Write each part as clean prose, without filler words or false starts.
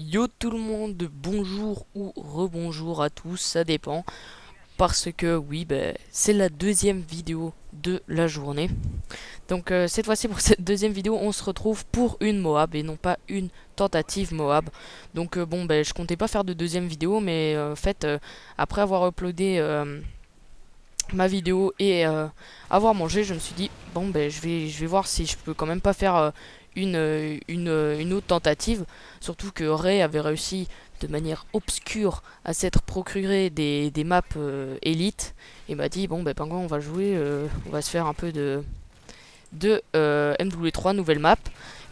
Yo tout le monde, bonjour ou rebonjour à tous, ça dépend. Parce que oui, c'est la deuxième vidéo de la journée. Donc cette fois-ci pour cette deuxième vidéo, on se retrouve pour une Moab et non pas une tentative Moab. Donc je comptais pas faire de deuxième vidéo, mais en fait, après avoir uploadé ma vidéo et avoir mangé, je me suis dit je vais voir si je peux quand même pas faire une autre tentative. Surtout que Ray avait réussi de manière obscure à s'être procuré des maps élite et m'a dit bon ben Pingouin, on va jouer, on va se faire un peu de MW3 nouvelle map.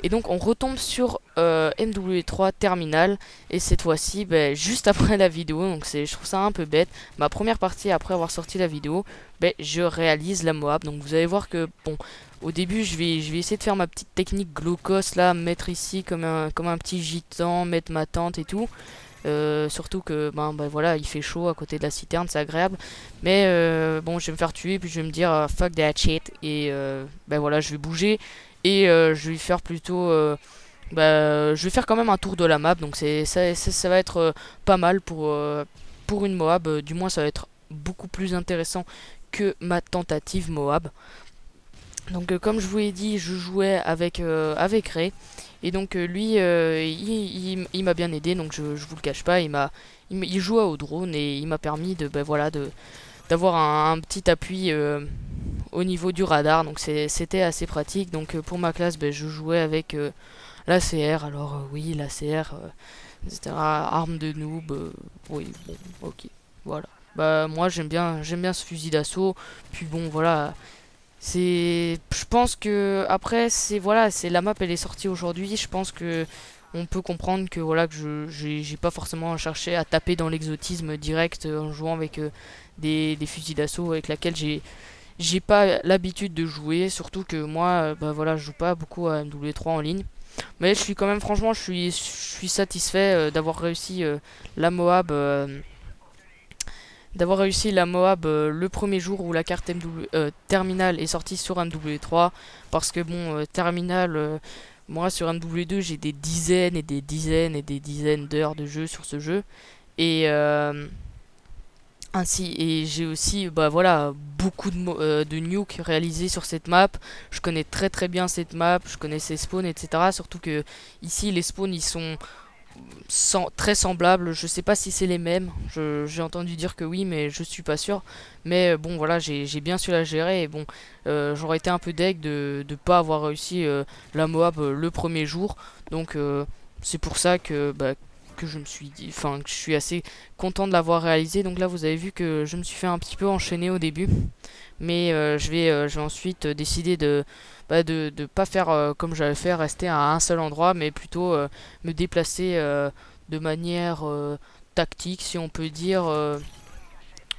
Et donc on retombe sur MW3 terminal, et cette fois-ci juste après la vidéo, donc je trouve ça un peu bête. Ma première partie après avoir sorti la vidéo, je réalise la Moab. Donc vous allez voir que bon, au début je vais essayer de faire ma petite technique glaucos là, me mettre ici comme un petit gitan, mettre ma tente et tout. Surtout que voilà, il fait chaud à côté de la citerne, c'est agréable. Mais bon, je vais me faire tuer, puis je vais me dire fuck that shit. Et voilà, je vais bouger. Et je vais faire plutôt. Je vais faire quand même un tour de la map. Donc ça va être pas mal pour une Moab. Du moins, ça va être beaucoup plus intéressant que ma tentative Moab. Donc comme je vous l'ai dit, je jouais avec Ray. Et donc lui, il m'a bien aidé, donc je vous le cache pas, il jouait au drone et il m'a permis d'avoir un petit appui au niveau du radar. Donc c'était assez pratique. Donc pour ma classe, je jouais avec l'ACR. Alors oui, l'ACR, etc. Arme de noob, oui, bon, ok, voilà. Bah moi j'aime bien ce fusil d'assaut. Puis bon voilà, je pense que après c'est la map, elle est sortie aujourd'hui. Je pense que on peut comprendre que voilà que j'ai pas forcément cherché à taper dans l'exotisme direct en jouant avec des fusils d'assaut avec laquelle j'ai pas l'habitude de jouer. Surtout que moi voilà, je joue pas beaucoup à MW3 en ligne. Mais je suis quand même, franchement, je suis satisfait la Moab. D'avoir réussi la Moab le premier jour où la carte Terminal est sortie sur MW3. Parce que bon, Terminal, moi sur MW2 j'ai des dizaines et des dizaines et des dizaines d'heures de jeu sur ce jeu. Et ainsi, et j'ai aussi voilà, beaucoup de nukes réalisés sur cette map. Je connais très très bien cette map, je connais ses spawns, etc. Surtout que ici les spawns ils sont très semblables. Je sais pas si c'est les mêmes. J'ai entendu dire que oui, mais je suis pas sûr. Mais bon, voilà, j'ai bien su la gérer. Et bon, j'aurais été un peu deg de pas avoir réussi la Moab le premier jour. Donc, c'est pour ça que je me suis dit, enfin, que je suis assez content de l'avoir réalisé. Donc là, vous avez vu que je me suis fait un petit peu enchaîner au début. Mais je vais ensuite décider de pas faire comme j'avais fait, rester à un seul endroit, mais plutôt me déplacer de manière tactique, si on peut dire,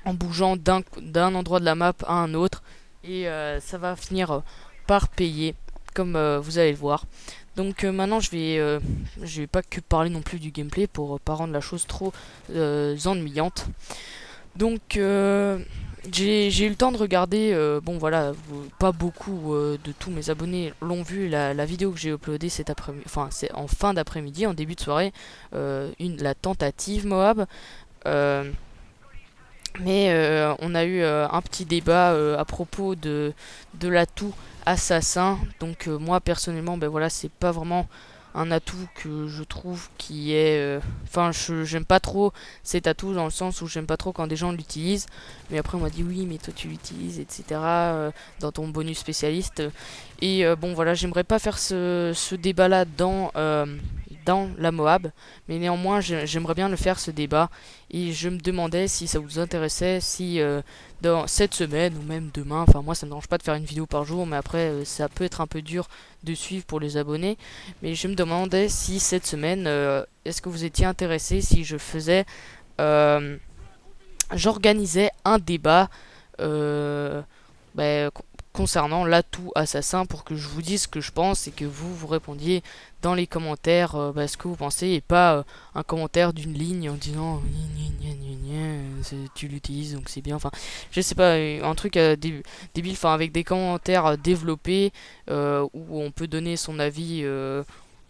en bougeant d'un endroit de la map à un autre. Et ça va finir par payer, comme vous allez le voir. Donc maintenant, je vais pas que parler non plus du gameplay pour pas rendre la chose trop ennuyante. Donc j'ai eu le temps de regarder, bon voilà, pas beaucoup de tous mes abonnés l'ont vu, la vidéo que j'ai uploadée cet après-midi, enfin c'est en fin d'après-midi, en début de soirée, la tentative Moab. Euh, mais on a eu un petit débat à propos de l'atout assassin. Donc moi personnellement, voilà, c'est pas vraiment un atout que je trouve qui est... Enfin, j'aime pas trop cet atout dans le sens où j'aime pas trop quand des gens l'utilisent. Mais après on m'a dit oui, mais toi tu l'utilises, etc. Dans ton bonus spécialiste. Et bon voilà, j'aimerais pas faire ce débat-là dans la Moab. Mais néanmoins, j'aimerais bien le faire, ce débat. Et je me demandais si ça vous intéressait, si dans cette semaine ou même demain, enfin moi ça me dérange pas de faire une vidéo par jour, mais après ça peut être un peu dur de suivre pour les abonnés. Mais je me demandais si cette semaine, est-ce que vous étiez intéressé si je faisais, euh, j'organisais un débat euh, bah, concernant l'atout assassin, pour que je vous dise ce que je pense et que vous répondiez dans les commentaires ce que vous pensez, et pas un commentaire d'une ligne en disant tu l'utilises donc c'est bien, enfin je sais pas, un truc débile, enfin avec des commentaires développés où on peut donner son avis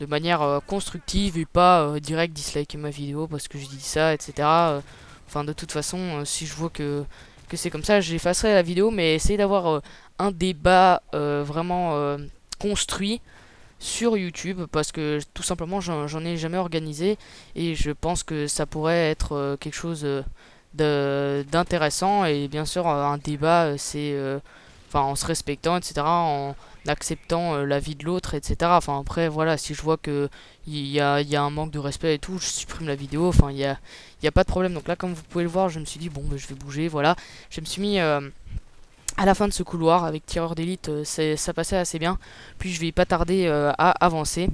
de manière constructive et pas direct disliker ma vidéo parce que je dis ça, etc. Enfin, de toute façon, si je vois que c'est comme ça, j'effacerai la vidéo, mais essayez d'avoir un débat vraiment construit sur YouTube parce que tout simplement j'en ai jamais organisé et je pense que ça pourrait être quelque chose d'intéressant et bien sûr un débat c'est enfin en se respectant, etc., en acceptant l'avis de l'autre, etc. Enfin après voilà, si je vois que il y a un manque de respect et tout, je supprime la vidéo. Enfin il y a pas de problème. Donc là comme vous pouvez le voir, je me suis dit bon je vais bouger, voilà. Je me suis mis à la fin de ce couloir avec tireur d'élite, ça passait assez bien. Puis je vais pas tarder à avancer.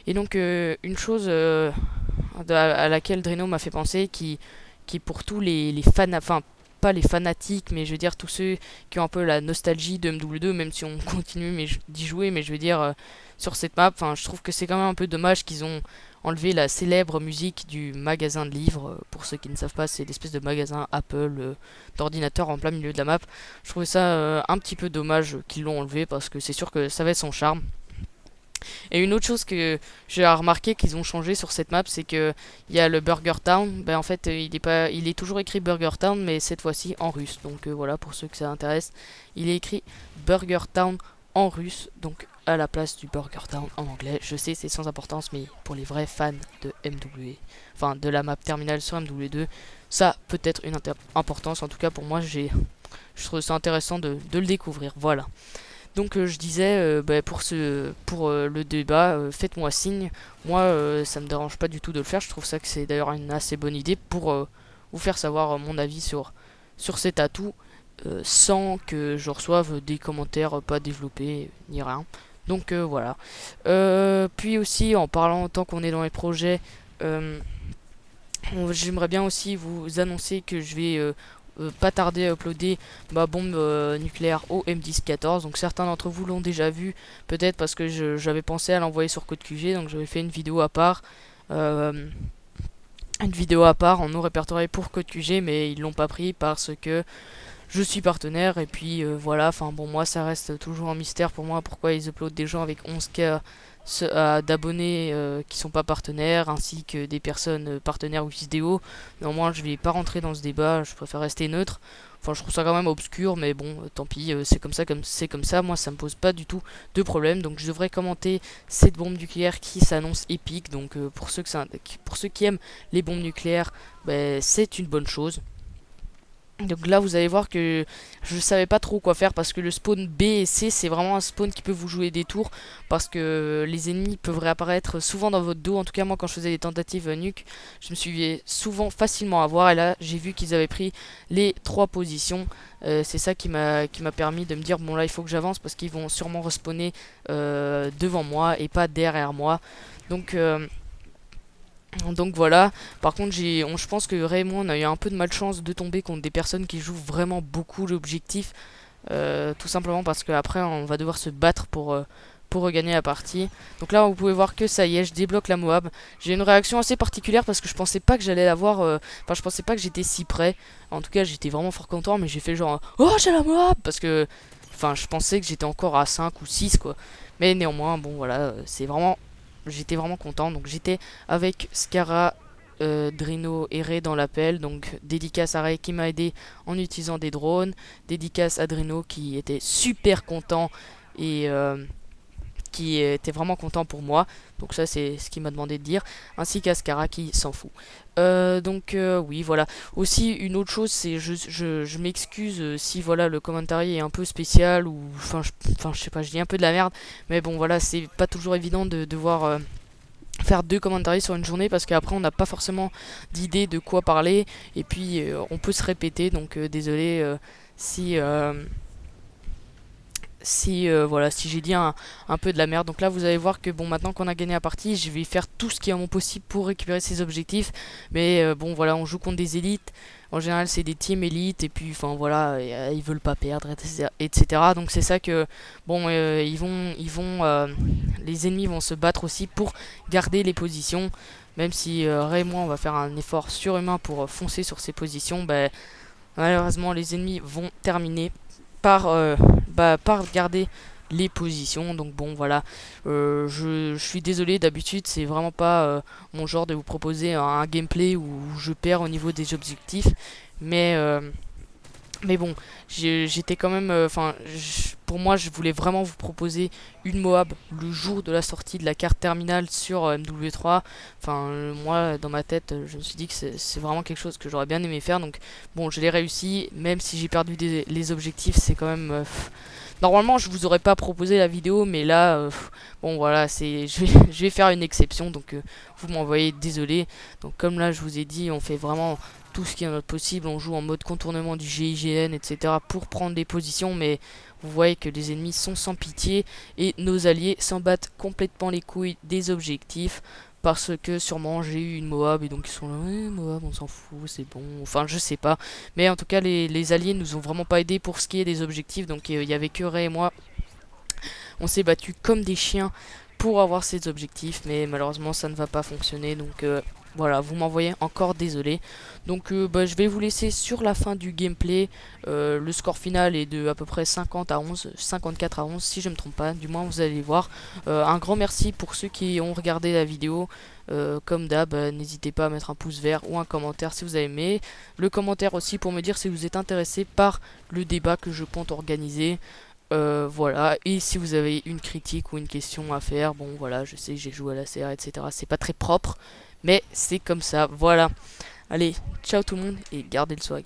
Et donc une chose à laquelle Dreno m'a fait penser, qui pour tous les fans, enfin pas les fanatiques, mais je veux dire tous ceux qui ont un peu la nostalgie de MW2, même si on continue d'y jouer, mais je veux dire sur cette map, enfin je trouve que c'est quand même un peu dommage qu'ils ont enlevé la célèbre musique du magasin de livres. Pour ceux qui ne savent pas, c'est l'espèce de magasin Apple d'ordinateur en plein milieu de la map. Je trouvais ça un petit peu dommage qu'ils l'ont enlevé parce que c'est sûr que ça avait son charme. Et une autre chose que j'ai remarqué qu'ils ont changé sur cette map, c'est que il y a le Burger Town. Ben en fait, il est toujours écrit Burger Town, mais cette fois-ci en russe. Donc voilà, pour ceux que ça intéresse, il est écrit Burger Town en russe, donc à la place du Burger Town en anglais. Je sais, c'est sans importance, mais pour les vrais fans de MW, enfin de la map terminale sur MW2, ça peut être une importance. En tout cas, pour moi, je trouve ça intéressant de le découvrir. Voilà. Donc je disais, bah, pour le débat, faites-moi signe. Moi, ça me dérange pas du tout de le faire. Je trouve ça que c'est d'ailleurs une assez bonne idée pour vous faire savoir mon avis sur cet atout, sans que je reçoive des commentaires pas développés ni rien. Donc voilà. Puis aussi, en parlant, tant qu'on est dans les projets, j'aimerais bien aussi vous annoncer que je vais pas tarder à uploader ma bombe nucléaire au M1014. Donc certains d'entre vous l'ont déjà vu, peut-être parce que j'avais pensé à l'envoyer sur Code QG, donc j'avais fait une vidéo à part. En non répertorié pour Code QG, mais ils l'ont pas pris parce que je suis partenaire. Et puis voilà, enfin bon, moi ça reste toujours un mystère pour moi pourquoi ils uploadent des gens avec 11K d'abonnés qui sont pas partenaires, ainsi que des personnes partenaires ou vidéo. Néanmoins, je vais pas rentrer dans ce débat, je préfère rester neutre. Enfin, je trouve ça quand même obscur, mais bon, tant pis, c'est comme ça, moi ça me pose pas du tout de problème. Donc je devrais commenter cette bombe nucléaire qui s'annonce épique. Donc pour ceux qui aiment les bombes nucléaires, ben, c'est une bonne chose. Donc là vous allez voir que je savais pas trop quoi faire parce que le spawn B et C c'est vraiment un spawn qui peut vous jouer des tours, parce que les ennemis peuvent réapparaître souvent dans votre dos. En tout cas moi quand je faisais des tentatives nuke, je me suis fait souvent facilement avoir, et là j'ai vu qu'ils avaient pris les 3 positions. C'est ça qui m'a permis de me dire bon là il faut que j'avance parce qu'ils vont sûrement respawner devant moi et pas derrière moi. Donc voilà. Par contre je pense que Raymond on a eu un peu de malchance de tomber contre des personnes qui jouent vraiment beaucoup l'objectif, tout simplement parce qu'après on va devoir se battre pour regagner la partie. Donc là vous pouvez voir que ça y est, je débloque la Moab. J'ai une réaction assez particulière parce que je pensais pas que j'allais l'avoir, enfin je pensais pas que j'étais si près. En tout cas j'étais vraiment fort content, mais j'ai fait genre oh j'ai la Moab, parce que enfin je pensais que j'étais encore à 5 ou 6 quoi. Mais néanmoins bon voilà, j'étais vraiment content. Donc j'étais avec Scara, Drino et Ray dans l'appel. Donc dédicace à Ray qui m'a aidé en utilisant des drones. Dédicace à Drino qui était super content et qui était vraiment content pour moi. Donc ça c'est ce qu'il m'a demandé de dire. Ainsi qu'à Scara qui s'en fout. Oui voilà. Aussi une autre chose, c'est je m'excuse si voilà le commentaire est un peu spécial, ou enfin je sais pas, je dis un peu de la merde. Mais bon voilà, c'est pas toujours évident de devoir faire 2 commentaires sur une journée, parce qu'après on n'a pas forcément d'idée de quoi parler, et puis on peut se répéter. Donc désolé si voilà, si j'ai dit un peu de la merde. Donc là vous allez voir que bon, maintenant qu'on a gagné la partie, je vais faire tout ce qui est à mon possible pour récupérer ces objectifs. Mais bon voilà, on joue contre des élites. En général c'est des teams élites, et puis enfin voilà, ils veulent pas perdre, etc. Donc c'est ça que bon, les ennemis vont se battre aussi pour garder les positions. Même si Ray et moi on va faire un effort surhumain pour foncer sur ces positions, ben malheureusement les ennemis vont terminer par garder les positions. Donc bon voilà, je suis désolé, d'habitude c'est vraiment pas mon genre de vous proposer un gameplay où je perds au niveau des objectifs, mais mais bon, j'étais quand même, enfin, pour moi, je voulais vraiment vous proposer une Moab le jour de la sortie de la carte terminale sur MW3. Enfin, moi, dans ma tête, je me suis dit que c'est vraiment quelque chose que j'aurais bien aimé faire. Donc, bon, je l'ai réussi, même si j'ai perdu les objectifs, c'est quand même. Normalement, je vous aurais pas proposé la vidéo, mais là, bon, voilà, je vais faire une exception. Donc, vous m'envoyez désolé. Donc, comme là, je vous ai dit, on fait vraiment tout ce qui est notre possible, on joue en mode contournement du GIGN, etc. pour prendre des positions, mais vous voyez que les ennemis sont sans pitié et nos alliés s'en battent complètement les couilles des objectifs parce que sûrement j'ai eu une Moab et donc ils sont là, ouais, Moab on s'en fout, c'est bon, enfin je sais pas, mais en tout cas les alliés nous ont vraiment pas aidé pour ce qui est des objectifs, donc il y avait que Ray et moi, on s'est battu comme des chiens pour avoir ces objectifs, mais malheureusement ça ne va pas fonctionner, donc voilà, vous m'envoyez encore désolé. Donc bah, je vais vous laisser sur la fin du gameplay. Le score final est de à peu près 50 à 11, 54 à 11 si je ne me trompe pas, du moins vous allez voir. Un grand merci pour ceux qui ont regardé la vidéo. Comme d'hab, n'hésitez pas à mettre un pouce vert ou un commentaire si vous avez aimé. Le commentaire aussi pour me dire si vous êtes intéressé par le débat que je compte organiser. Voilà, et si vous avez une critique ou une question à faire, bon voilà, je sais, j'ai joué à la CR, etc. C'est pas très propre, mais c'est comme ça, voilà. Allez, ciao tout le monde et gardez le swag.